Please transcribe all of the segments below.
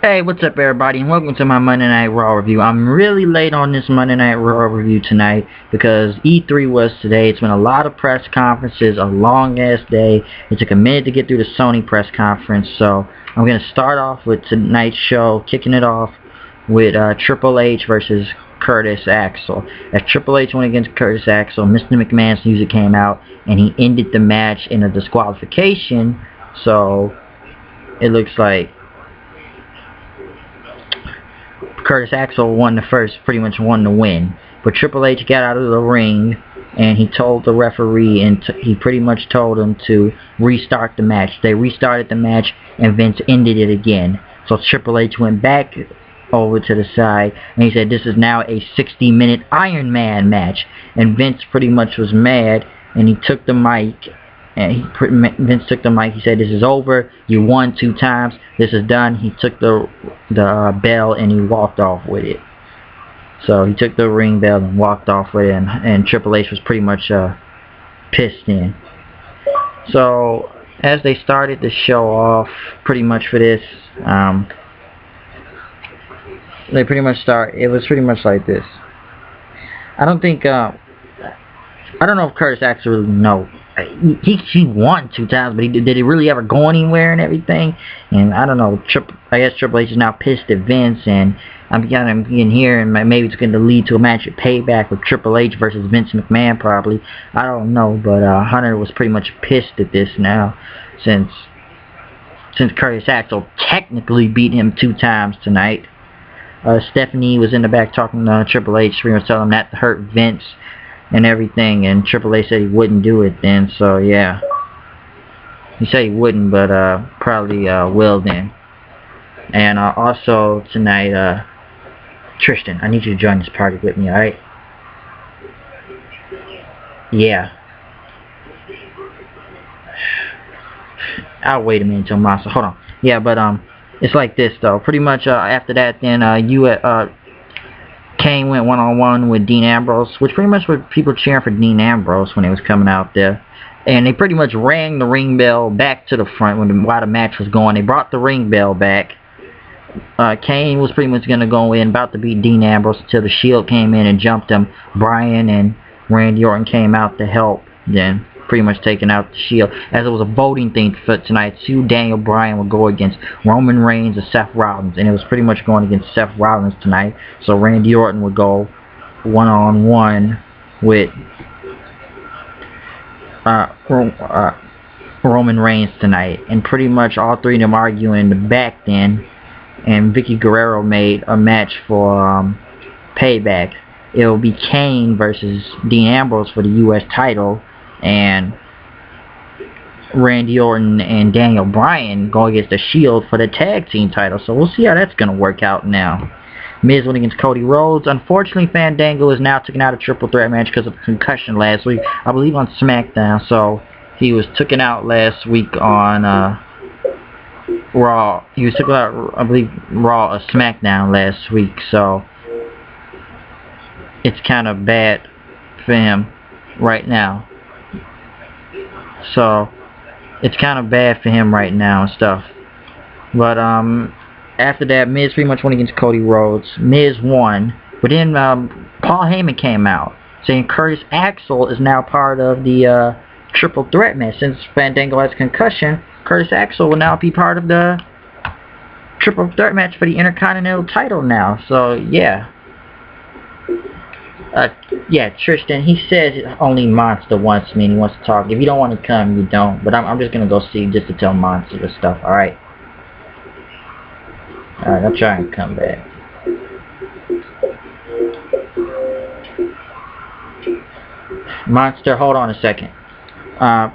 Hey, what's up everybody, and welcome to my Monday Night Raw review. I'm really late on this Monday Night Raw review tonight because E3 was today. It's been a lot of press conferences, a long ass day. It took a minute to get through the Sony press conference, so I'm going to start off with tonight's show, kicking it off with Triple H versus Curtis Axel. As Triple H went against Curtis Axel, Mr. McMahon's music came out, and he ended the match in a disqualification, so it looks like Curtis Axel won the first, pretty much won the win. But Triple H got out of the ring and he told the referee, and he pretty much told him to restart the match. They restarted the match and Vince ended it again. So Triple H went back over to the side and he said this is now a 60-minute Iron Man match. And Vince pretty much was mad and he took the mic. And Vince took the mic. He said, "This is over. You won 2 times. This is done." He took the bell and he walked off with it. So he took the ring bell and walked off with it. And Triple H was pretty much pissed in. So as they started the show off, pretty much for this, they pretty much it was pretty much like this. I don't think I don't know if Curtis Axel really knows. He won 2 times, but did he really ever go anywhere and everything? And I don't know. I guess Triple H is now pissed at Vince, and I'm getting here, and maybe it's going to lead to a match at Payback with Triple H versus Vince McMahon, probably. I don't know, but Hunter was pretty much pissed at this now, since Curtis Axel technically beat him 2 times tonight. Stephanie was in the back talking to Triple H, pretty much telling him not to hurt Vince and everything, and Triple H said he wouldn't do it then, so yeah. He said he wouldn't, but probably will then. And also tonight, Tristan, I need you to join this party with me, alright? Yeah. I'll wait a minute until Monster, hold on. Yeah, but it's like this though. Pretty much after that then Kane went one-on-one with Dean Ambrose, which pretty much were people cheering for Dean Ambrose when he was coming out there. And they pretty much rang the ring bell back to the front while the match was going. They brought the ring bell back. Kane was pretty much going to go in, about to beat Dean Ambrose, until the Shield came in and jumped him. Bryan and Randy Orton came out to help, then pretty much taking out the Shield. As it was a voting thing for tonight, Daniel Bryan would go against Roman Reigns or Seth Rollins, and it was pretty much going against Seth Rollins tonight. So Randy Orton would go one-on-one with Roman Reigns tonight, and pretty much all 3 of them arguing in the back then. And Vicky Guerrero made a match for Payback. It will be Kane versus Dean Ambrose for the U.S. title, and Randy Orton and Daniel Bryan go against the Shield for the tag team title. So we'll see how that's going to work out now. Miz went against Cody Rhodes. Unfortunately, Fandango is now taken out of triple threat match because of a concussion last week, I believe on SmackDown. So he was taken out last week on Raw. He was taken out, I believe, Raw or SmackDown last week. So it's kind of bad for him right now. So it's kind of bad for him right now and stuff. But after that, Miz pretty much went against Cody Rhodes. Miz won, but then Paul Heyman came out saying Curtis Axel is now part of the triple threat match. Since Fandango has a concussion, Curtis Axel will now be part of the triple threat match for the Intercontinental title now. So yeah. Yeah, Tristan, he says only Monster wants me and he wants to talk. If you don't want to come, you don't. But I'm just going to go see just to tell Monster the stuff, alright? Alright, I'll try and come back. Monster, hold on a second.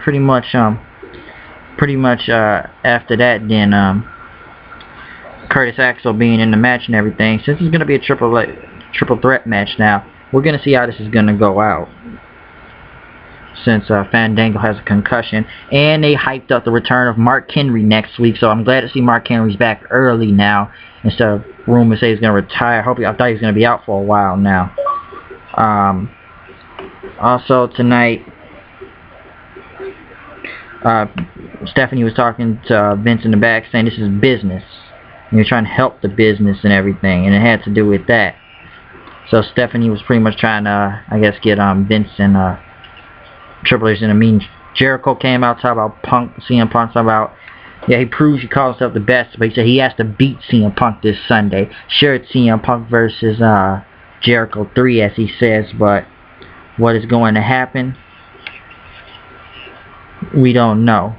Pretty much after that then, Curtis Axel being in the match and everything, since it's going to be a triple threat match now, we're going to see how this is going to go out. Since Fandango has a concussion. And they hyped up the return of Mark Henry next week. So I'm glad to see Mark Henry's back early now. Instead of rumors say he's going to retire. I thought he was going to be out for a while now. Also tonight, Stephanie was talking to Vince in the back saying this is business. And you're trying to help the business and everything, and it had to do with that. So Stephanie was pretty much trying to, I guess, get Vince and Triple H in a meeting. Jericho came out talking about Punk, CM Punk, talking about, yeah, he proves he calls himself the best, but he said he has to beat CM Punk this Sunday. Sure, it's CM Punk versus Jericho 3, as he says, but what is going to happen, we don't know.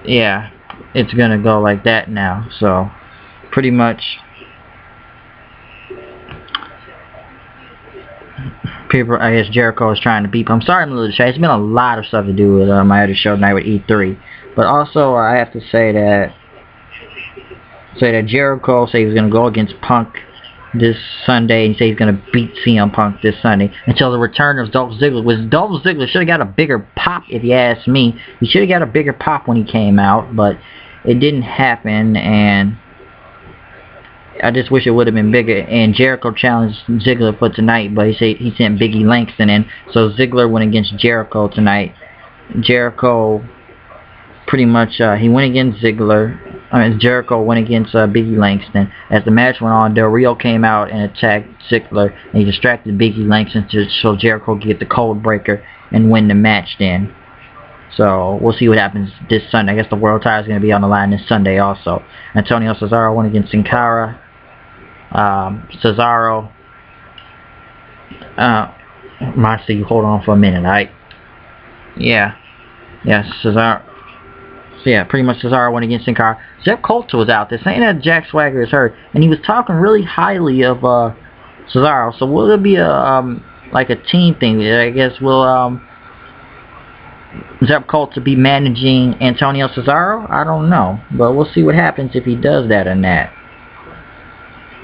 Yeah, it's going to go like that now, so pretty much people, I guess Jericho is trying to beat him. I'm sorry I'm a little distracted. It's been a lot of stuff to do with my other show tonight with E3. But also I have to say that Jericho said he was going to go against Punk this Sunday, and he said he's going to beat CM Punk this Sunday until the return of Dolph Ziggler. Dolph Ziggler should have got a bigger pop, if you ask me. He should have got a bigger pop when he came out, but it didn't happen, and I just wish it would have been bigger. And Jericho challenged Ziggler for tonight, but he sent Biggie Langston in. So Ziggler went against Jericho tonight. Jericho pretty much he went against Ziggler. Jericho went against Biggie Langston. As the match went on, Del Rio came out and attacked Ziggler, and he distracted Biggie Langston so Jericho could get the code breaker and win the match then. So we'll see what happens this Sunday. I guess the world title is going to be on the line this Sunday also. Antonio Cesaro went against Sin Cara. Cesaro, Marcy, hold on for a minute, alright? Yeah, Cesaro. So yeah, pretty much Cesaro went against Sin Cara. Jeff Coulter was out there saying that Jack Swagger is hurt, and he was talking really highly of Cesaro. So will it be a like a team thing? I guess will Jeff Coulter be managing Antonio Cesaro? I don't know, but we'll see what happens if he does that or not.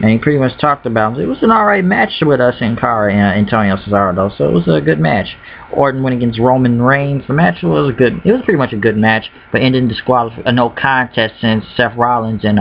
And he pretty much talked about it. It was an alright match with Sin Cara and Antonio Cesaro, though, so it was a good match. Orton went against Roman Reigns. The match was good. It was pretty much a good match, but ended in disqualification, a no contest since Seth Rollins and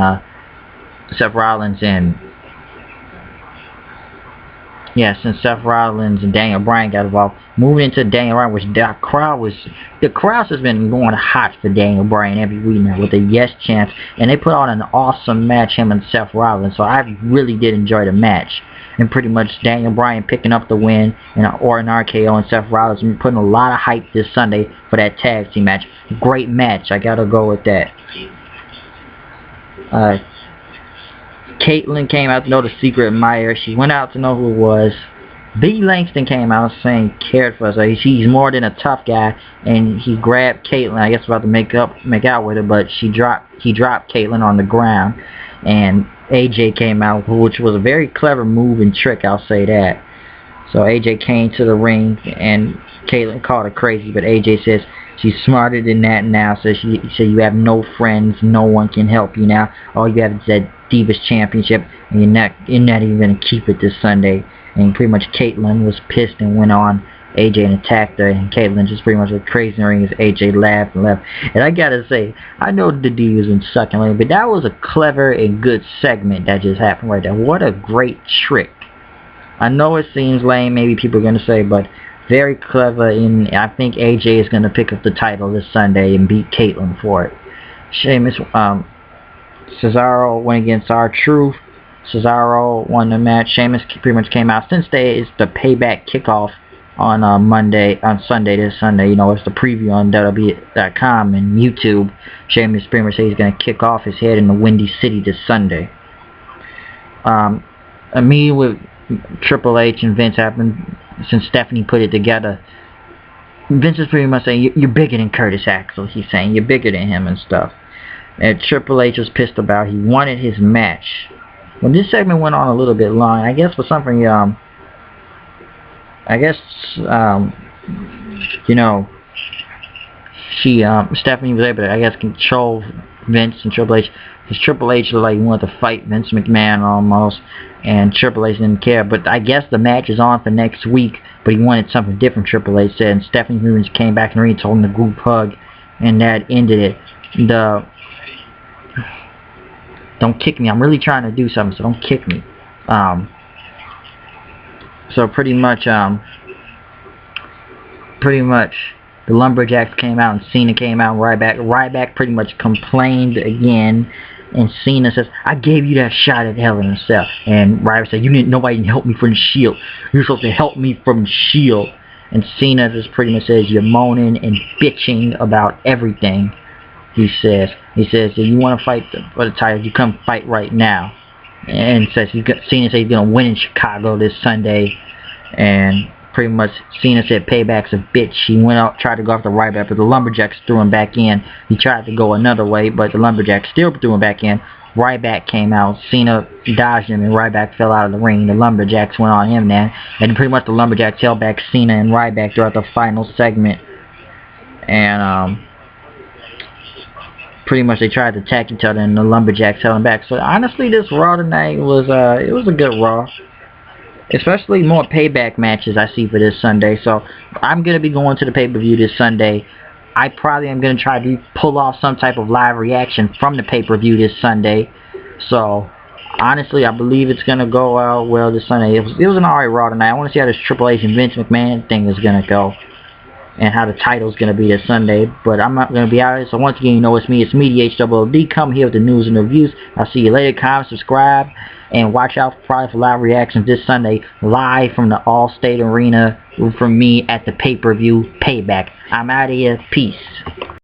Daniel Bryan got involved. Moving into Daniel Bryan, which the crowd has been going hot for Daniel Bryan every week now with the yes chants, and they put on an awesome match, him and Seth Rollins. So I really did enjoy the match, and pretty much Daniel Bryan picking up the win, or an RKO, and Seth Rollins putting a lot of hype this Sunday for that tag team match. Great match, I gotta go with that. Caitlyn came out to know the secret admirer. She went out to know who it was. Biggie Langston came out saying he cared for us. He's more than a tough guy, and he grabbed Caitlyn. I guess about to make out with her, but he dropped Caitlyn on the ground. And AJ came out, which was a very clever move and trick, I'll say that. So AJ came to the ring, and Caitlyn called her crazy, but AJ says she's smarter than that now. So she said you have no friends, no one can help you now. All you have is that Divas Championship, and you're not even gonna keep it this Sunday. And pretty much Caitlyn was pissed and went on AJ and attacked her, and Caitlyn just pretty much went crazy in the ring as AJ laughed and left. And I gotta say, I know the Divas and sucking lane, but that was a clever and good segment that just happened right there. What a great trick. I know it seems lame, maybe people are gonna say, but very clever, and I think AJ is gonna pick up the title this Sunday and beat Caitlyn for it. Sheamus, Cesaro went against R-Truth. Cesaro won the match. Sheamus pretty much came out. Since it's the payback kickoff on Sunday, this Sunday, it's the preview on WWE.com and YouTube. Sheamus pretty much said he's going to kick off his head in the Windy City this Sunday. A meeting with Triple H and Vince happened since Stephanie put it together. Vince is pretty much saying, you're bigger than Curtis Axel. He's saying, you're bigger than him and stuff. And Triple H was pissed about. He wanted his match. When this segment went on a little bit long, I guess for something, Stephanie was able to, I guess, control Vince and Triple H. Because Triple H looked like he wanted to fight Vince McMahon almost, and Triple H didn't care. But I guess the match is on for next week, but he wanted something different, Triple H said. And Stephanie came back in the ring, told him the group hug, and that ended it. Don't kick me. I'm really trying to do something, so don't kick me. So pretty much The Lumberjacks came out and Cena came out. Ryback pretty much complained again. And Cena says, I gave you that shot at Hell in a Cell. And Ryback said, nobody didn't help me from the Shield. You're supposed to help me from the Shield. And Cena just pretty much says, you're moaning and bitching about everything. He says, if you want to fight for the title, you come fight right now. And says Cena says he's going to win in Chicago this Sunday. And pretty much Cena said Payback's a bitch. He went out, tried to go after Ryback, but the Lumberjacks threw him back in. He tried to go another way, but the Lumberjacks still threw him back in. Ryback came out. Cena dodged him, and Ryback fell out of the ring. The Lumberjacks went on him then. And pretty much the Lumberjacks held back Cena and Ryback throughout the final segment. And pretty much they tried to attack each other, and the Lumberjacks held him back. So honestly, this Raw tonight was it was a good Raw. Especially more Payback matches I see for this Sunday. So I'm going to be going to the pay-per-view this Sunday. I probably am going to try to pull off some type of live reaction from the pay-per-view this Sunday. So honestly, I believe it's going to go out well this Sunday. It was an alright Raw tonight. I want to see how this Triple H and Vince McMahon thing is going to go. And how the title's going to be this Sunday. But I'm not going to be out of it. So once again, you know it's me. It's me, the HHH. Come here with the news and reviews. I'll see you later. Comment, subscribe. And watch out probably for live reactions this Sunday. Live from the Allstate Arena from me at the pay-per-view Payback. I'm out of here. Peace.